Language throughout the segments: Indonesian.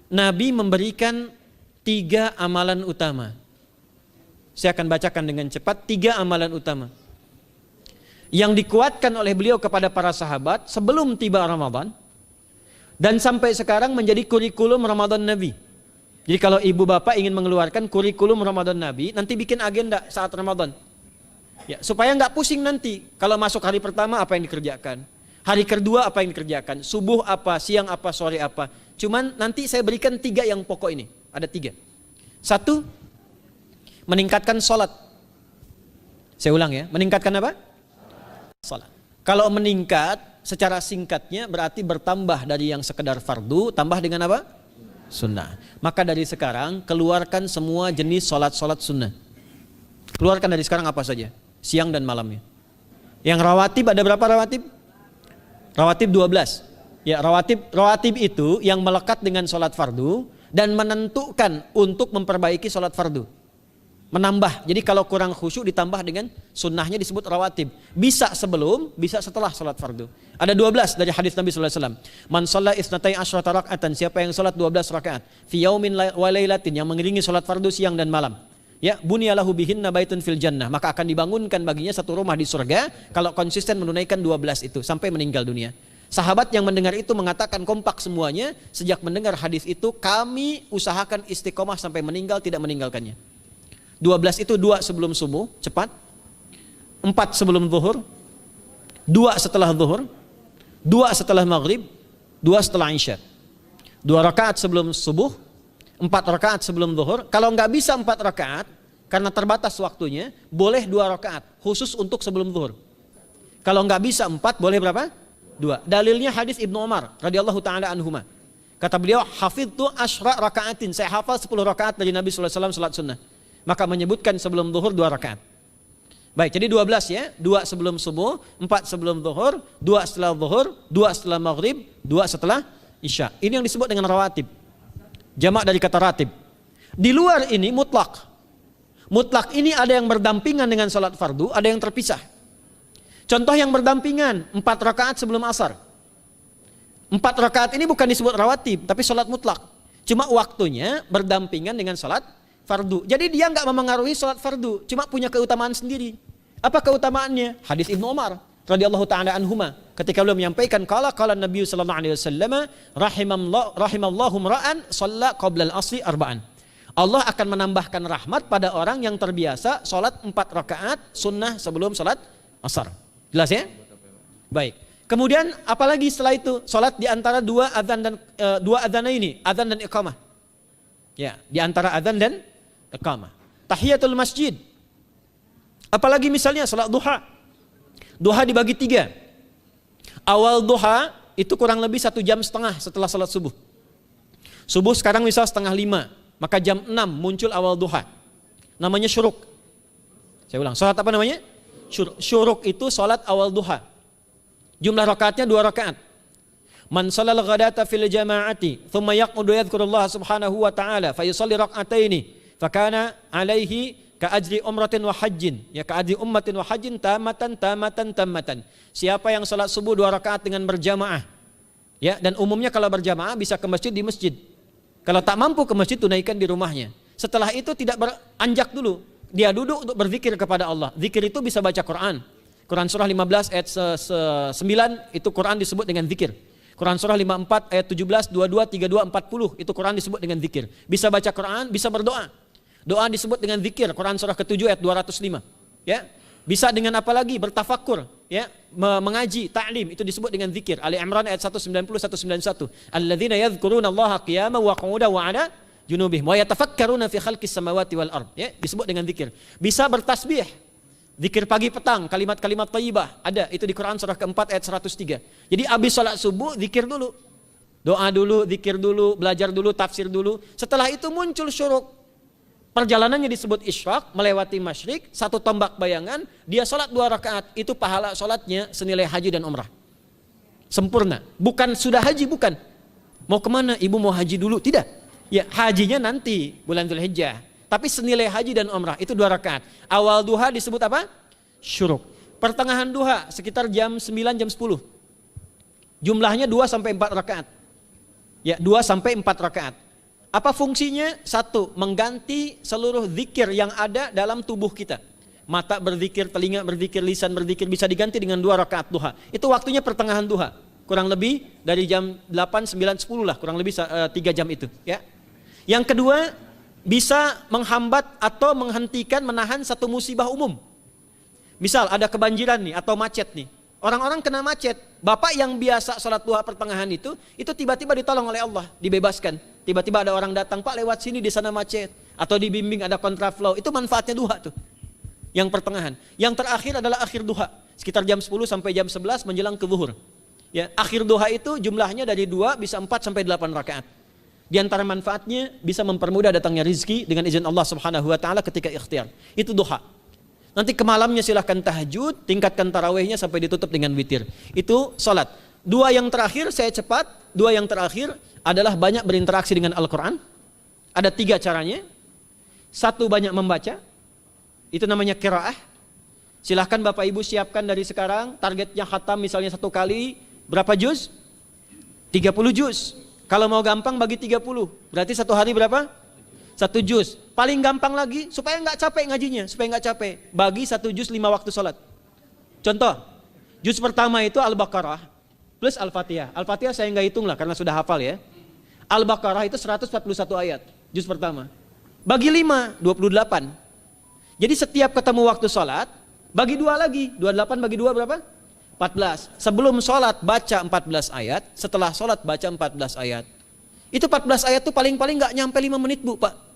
Nabi memberikan 3 amalan utama. Saya akan bacakan dengan cepat 3 amalan utama yang dikuatkan oleh beliau kepada para sahabat sebelum tiba Ramadan dan sampai sekarang menjadi kurikulum Ramadan Nabi. Jadi kalau ibu bapak ingin mengeluarkan kurikulum Ramadan Nabi, nanti bikin agenda saat Ramadan. Ya, supaya nggak pusing nanti. Kalau masuk hari pertama apa yang dikerjakan, hari kedua apa yang dikerjakan, subuh apa, siang apa, sore apa. Cuman nanti saya berikan 3 yang pokok ini. Ada 3. 1, meningkatkan sholat. Saya ulang ya, meningkatkan apa? Sholat. Kalau meningkat secara singkatnya berarti bertambah dari yang sekedar fardu, tambah dengan apa? Sunnah. Maka dari sekarang keluarkan semua jenis sholat-sholat sunnah. Keluarkan dari sekarang apa saja, siang dan malamnya. Yang rawatib ada berapa rawatib? Rawatib 12. Ya, rawatib itu yang melekat dengan sholat fardu dan menentukan untuk memperbaiki sholat fardu. Menambah, jadi kalau kurang khusyuk ditambah dengan sunnahnya disebut rawatib. Bisa sebelum, bisa setelah sholat fardu. Ada 12 dari hadis Nabi SAW. Man shalla isnatai asyrata rak'atan, siapa yang sholat 12 rakaat fi yaumin wa lailatin, yang mengiringi sholat fardu siang dan malam. Ya, bunyalahu bihinna baitun fil jannah, maka akan dibangunkan baginya satu rumah di surga kalau konsisten menunaikan 12 itu sampai meninggal dunia. Sahabat yang mendengar itu mengatakan kompak semuanya, sejak mendengar hadis itu kami usahakan istiqomah sampai meninggal tidak meninggalkannya. 12 itu 2 sebelum subuh, cepat. 4 sebelum zuhur, 2 setelah zuhur, 2 setelah maghrib, 2 setelah isya. 2 rakaat sebelum subuh, 4 rakaat sebelum zuhur. Kalau nggak bisa 4 rakaat karena terbatas waktunya, boleh 2 rakaat khusus untuk sebelum zuhur. Kalau nggak bisa 4, boleh berapa? 2. Dalilnya hadis Ibnu Umar radhiyallahu taala anhuma. Kata beliau, hafidtu asyra rakaatin, saya hafal 10 rakaat dari Nabi sallallahu alaihi wasallam salat sunnah. Maka menyebutkan sebelum zuhur 2 rakaat. Baik, jadi 12 ya, 2 sebelum subuh, 4 sebelum zuhur, 2 setelah zuhur, 2 setelah maghrib, 2 setelah isya. Ini yang disebut dengan rawatib. Jamak dari kata ratib. Di luar ini mutlak. Mutlak ini ada yang berdampingan dengan salat fardu, ada yang terpisah. Contoh yang berdampingan, 4 rakaat sebelum asar. 4 rakaat ini bukan disebut rawatib, tapi salat mutlak. Cuma waktunya berdampingan dengan salat fardu. Jadi dia nggak memengaruhi salat fardu, cuma punya keutamaan sendiri. Apa keutamaannya? Hadis Ibnu Umar radhiyallahu taala anhuma, ketika beliau menyampaikan qala Nabi sallallahu alaihi wasallam rahimallahu ra'an shalla qabla al-asri arba'an. Allah akan menambahkan rahmat pada orang yang terbiasa salat 4 rakaat sunnah sebelum salat asar. Jelas ya? Baik. Kemudian apalagi setelah itu? Salat di antara 2 adzan dan 2 adzan ini, adzan dan iqamah. Ya, di antara adzan dan iqamah. Tahiyatul masjid. Apalagi misalnya salat duha. Duha dibagi 3. Awal duha itu kurang lebih 1,5 jam setelah salat subuh. Subuh sekarang misal 4:30, maka jam 6 muncul awal duha. Namanya syuruk. Saya ulang, salat apa namanya? Syuruk itu salat awal duha. Jumlah rakaatnya 2 rakaat. Man shalal ghadata fil jama'ati thumma yaqudu yadhkurullah subhanahu wa ta'ala fa yusalli rak'ataini fa kana alaihi ka ajri umratin wa hajjin, ya ka ajri ummatin wa hajjin tamatan. Siapa yang salat subuh 2 rakaat dengan berjamaah, ya, dan umumnya kalau berjamaah bisa ke masjid di masjid. Kalau tak mampu ke masjid, tunaikan di rumahnya. Setelah itu tidak beranjak dulu, dia duduk untuk berzikir kepada Allah. Zikir itu bisa baca Quran. Quran surah 15 ayat 9 itu Quran disebut dengan zikir. Quran surah 54 ayat 17, 22, 32, 40 itu Quran disebut dengan zikir. Bisa baca Quran, bisa berdoa. Doa disebut dengan zikir. Quran surah ke-7 ayat 205. Ya. Bisa dengan apa lagi? Bertafakur, ya, mengaji, ta'lim, itu disebut dengan zikir. Ali Imran ayat 190 191. Alladzina yadhkuruna Allaha qiyaman wa qu'udan wa 'ala junubihim wa yatafakkaruna fi khalqis samawati wal ard, ya, disebut dengan zikir. Bisa bertasbih. Zikir pagi petang, kalimat-kalimat thayyibah, ada itu di Quran surah ke-4 ayat 103. Jadi habis salat subuh zikir dulu. Doa dulu, zikir dulu, belajar dulu, tafsir dulu. Setelah itu muncul syuruk. Perjalanannya disebut isyraq, melewati masyrik, 1 tombak bayangan, dia salat 2 rakaat, itu pahala salatnya senilai haji dan umrah. Sempurna. Bukan sudah haji, bukan. Mau kemana? Ibu mau haji dulu? Tidak. Ya, hajinya nanti bulan Dzulhijjah. Tapi senilai haji dan umrah itu 2 rakaat. Awal duha disebut apa? Syuruk. Pertengahan duha sekitar jam 9 jam 10. Jumlahnya 2 sampai 4 rakaat. Ya, 2 sampai 4 rakaat. Apa fungsinya? Satu, mengganti seluruh zikir yang ada dalam tubuh kita. Mata berzikir, telinga berzikir, lisan berzikir, bisa diganti dengan 2 rakaat duha. Itu waktunya pertengahan duha. Kurang lebih dari jam 8, 9, 10 lah, kurang lebih 3 jam itu. Ya. Yang kedua, bisa menghambat atau menghentikan, menahan satu musibah umum. Misal ada kebanjiran nih atau macet nih. Orang-orang kena macet. Bapak yang biasa sholat duha pertengahan itu tiba-tiba ditolong oleh Allah, dibebaskan. Tiba-tiba ada orang datang, Pak lewat sini di sana macet. Atau dibimbing ada kontraflow. Itu manfaatnya duha tuh. Yang pertengahan. Yang terakhir adalah akhir duha. Sekitar jam 10 sampai jam 11 menjelang ke zuhur. Ya, akhir duha itu jumlahnya dari 2 bisa 4 sampai 8 rakaat. Di antara manfaatnya bisa mempermudah datangnya rizki dengan izin Allah Subhanahu wa taala ketika ikhtiar. Itu duha. Nanti ke malamnya silahkan tahajud, tingkatkan tarawihnya sampai ditutup dengan witir. Itu salat. 2 yang terakhir saya cepat, 2 yang terakhir adalah banyak berinteraksi dengan Al-Quran. Ada 3 caranya. 1, banyak membaca. Itu namanya qiraah. Silahkan Bapak Ibu siapkan dari sekarang, targetnya khatam misalnya 1 kali, berapa juz? 30 juz. Kalau mau gampang bagi 30, berarti 1 hari berapa? 1 juz. Paling gampang lagi, supaya nggak capek ngajinya, supaya nggak capek, bagi 1 juz 5 waktu sholat. Contoh, juz pertama itu Al-Baqarah plus Al-Fatihah. Al-Fatihah saya nggak hitung lah karena sudah hafal ya. Al-Baqarah itu 141 ayat, juz pertama. Bagi 5, 28. Jadi setiap ketemu waktu sholat, bagi 2 lagi, 28 bagi 2 berapa? 14. Sebelum sholat baca 14 ayat, setelah sholat baca 14 ayat. Itu 14 ayat tuh paling-paling nggak nyampe 5 menit Bu Pak.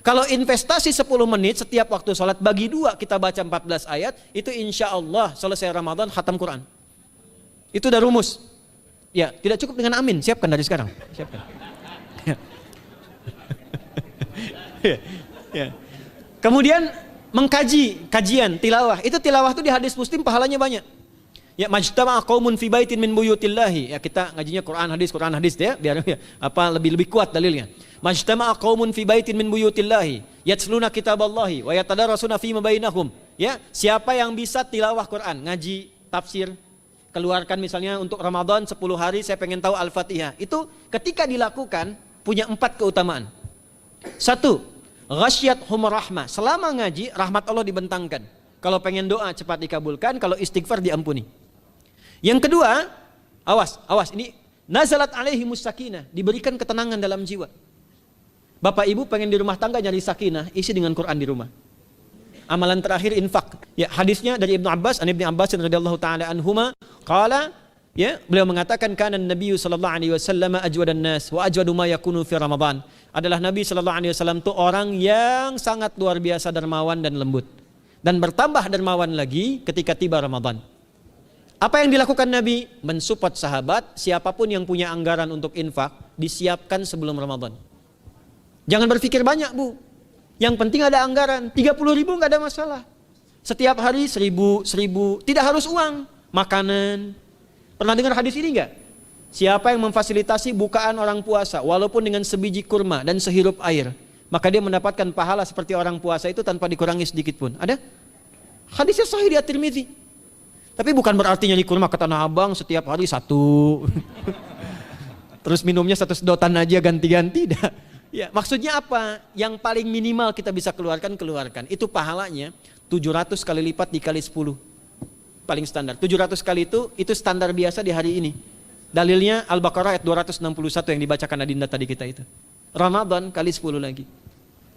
Kalau investasi 10 menit setiap waktu sholat, bagi 2 kita baca 14 ayat, itu insya Allah selesai Ramadan khatam Quran. Itu udah rumus. Ya, tidak cukup dengan amin, siapkan dari sekarang. Siapkan. Ya. Kemudian mengkaji, kajian, tilawah. Itu tilawah itu di hadis Muslim pahalanya banyak. Ya, majtama'a qaumun fi baitin min buyutillahi. Ya, kita ngajinya Quran hadis ya, biar ya, lebih kuat dalilnya. Majtama'a qaumun fi baitin min buyutillahi yatsluna kitaballahi wa yatadarasuna fima bainahum. Ya, siapa yang bisa tilawah Quran, ngaji, tafsir, keluarkan misalnya untuk Ramadan 10 hari saya pengen tahu Al-Fatihah. Itu ketika dilakukan punya 4 keutamaan. 1, ghasyiyatuhum rahmah. Selama ngaji rahmat Allah dibentangkan. Kalau pengen doa cepat dikabulkan, kalau istighfar diampuni. Yang kedua, awas ini nazalat alaihimus sakinah, diberikan ketenangan dalam jiwa. Bapak Ibu pengen di rumah tangga nyari sakinah, isi dengan Quran di rumah. Amalan terakhir infak. Ya, hadisnya dari Ibnu Abbas, Ibnu Abbas radhiyallahu taala anhuma, qala, ya, beliau mengatakan kana Nabi sallallahu alaihi wasallam ajwadan nas wa ajwadu ma yakunu fi Ramadan. Adalah Nabi sallallahu alaihi wasallam itu orang yang sangat luar biasa dermawan dan lembut. Dan bertambah dermawan lagi ketika tiba Ramadan. Apa yang dilakukan Nabi? Mensupport sahabat, siapapun yang punya anggaran untuk infak, disiapkan sebelum Ramadan. Jangan berpikir banyak Bu. Yang penting ada anggaran, 30.000 nggak ada masalah. Setiap hari 1.000, tidak harus uang, makanan. Pernah dengar hadis ini nggak? Siapa yang memfasilitasi bukaan orang puasa, walaupun dengan sebiji kurma dan sehirup air, maka dia mendapatkan pahala seperti orang puasa itu tanpa dikurangi sedikit pun. Ada? Hadisnya sahih di At-Tirmidzi. Tapi bukan berarti nyanyi kurma ke Tanah Abang setiap hari 1. Terus minumnya 1 sedotan aja ganti-ganti. Ya, maksudnya apa? Yang paling minimal kita bisa keluarkan. Itu pahalanya 700 kali lipat dikali 10. Paling standar. 700 kali itu standar biasa di hari ini. Dalilnya Al-Baqarah ayat 261 yang dibacakan Adinda tadi kita itu. Ramadan kali 10 lagi.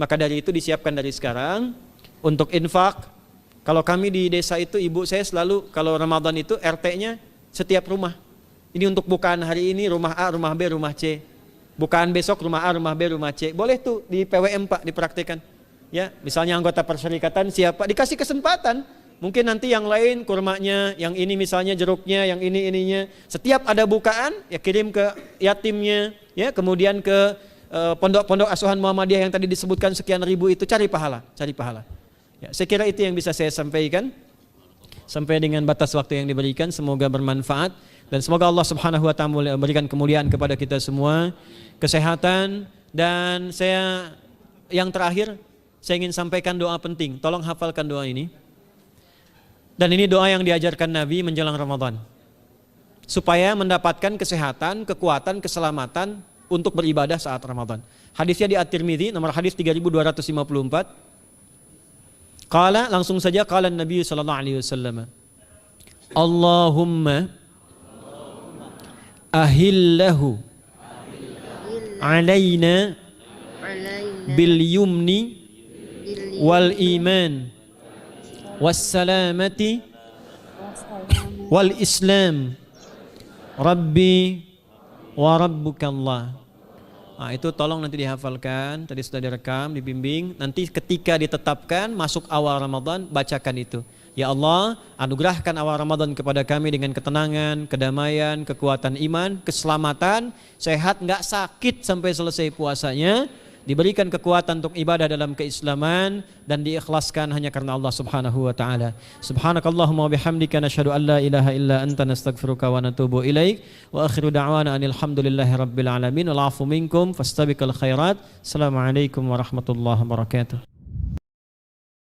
Maka dari itu disiapkan dari sekarang untuk infak. Kalau kami di desa itu, ibu saya selalu kalau Ramadan itu RT-nya setiap rumah. Ini untuk bukaan hari ini rumah A, rumah B, rumah C. Bukaan besok rumah A, rumah B, rumah C. Boleh tuh di PWM Pak dipraktikkan. Ya, misalnya anggota perserikatan siapa dikasih kesempatan. Mungkin nanti yang lain kurmanya, yang ini misalnya jeruknya, yang ini ininya. Setiap ada bukaan ya kirim ke yatimnya, ya kemudian ke pondok-pondok asuhan Muhammadiyah yang tadi disebutkan sekian ribu itu, cari pahala. Ya, saya kira itu yang bisa saya sampaikan sampai dengan batas waktu yang diberikan. Semoga bermanfaat dan semoga Allah Subhanahu wa taala memberikan kemuliaan kepada kita semua, kesehatan, dan saya yang terakhir saya ingin sampaikan doa penting. Tolong hafalkan doa ini. Dan ini doa yang diajarkan Nabi menjelang Ramadan. Supaya mendapatkan kesehatan, kekuatan, keselamatan untuk beribadah saat Ramadan. Hadisnya di At-Tirmidzi nomor hadis 3254. Qala, langsung saja qala Nabi sallallahu alaihi wasallam. Allahumma ahillahu alaina bil yumni wal iman was salamati wal islam rabbi wa rabbukallah. Nah, itu tolong nanti dihafalkan, tadi sudah direkam, dibimbing. Nanti ketika ditetapkan masuk awal Ramadan, bacakan itu. Ya Allah, anugerahkan awal Ramadan kepada kami dengan ketenangan, kedamaian, kekuatan iman, keselamatan, sehat, nggak sakit sampai selesai puasanya, diberikan kekuatan untuk ibadah dalam keislaman dan diikhlaskan hanya karena Allah Subhanahu wa taala. Subhanakallahumma wa bihamdika nasyhadu an la ilaha illa anta nastaghfiruka wa natubu ilaik wa akhiru da'wana anil hamdulillahi rabbil alamin wal 'afu minkum fastabiqul khairat. Assalamualaikum warahmatullahi wabarakatuh.